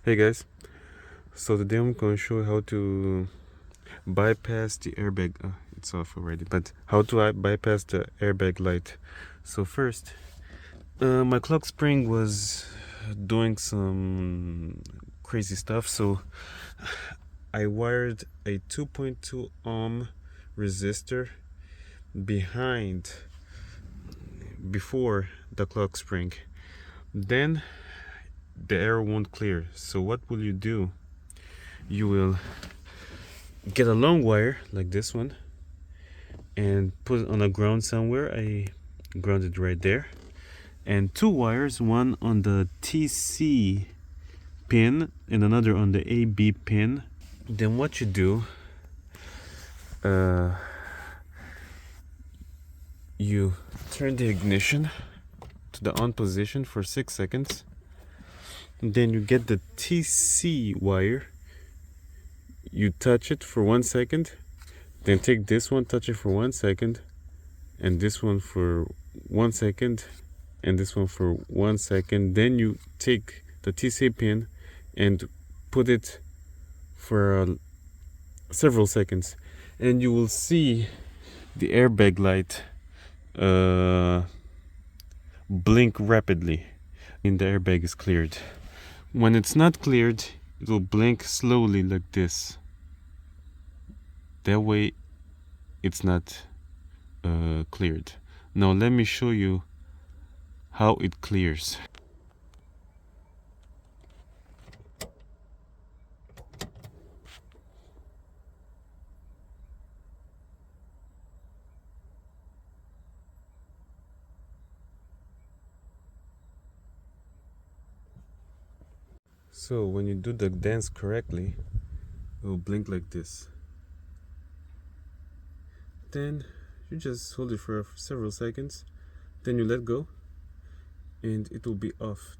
Hey guys, so today I'm going to show you how to bypass the airbag. It's off already, but how to bypass the airbag light. So first, my clock spring was doing some crazy stuff, so I wired a 2.2 ohm resistor before the clock spring. Then the air won't clear. So what will you do? You will get a long wire like this one and put it on a ground somewhere. I grounded right there, and two wires, one on the TC pin and another on the AB pin. Then what you do, you turn the ignition to the on position for 6 seconds. Then you get the TC wire, you touch it for 1 second, then take this one, touch it for 1 second, and this one for 1 second, and this one for 1 second. Then you take the TC pin and put it for several seconds, and you will see the airbag light blink rapidly, and the airbag is cleared. When it's not cleared, it will blink slowly like this. That way it's not cleared. Now let me show you how it clears. So when you do the dance correctly, it will blink like this. Then you just hold it for several seconds, then you let go and it will be off.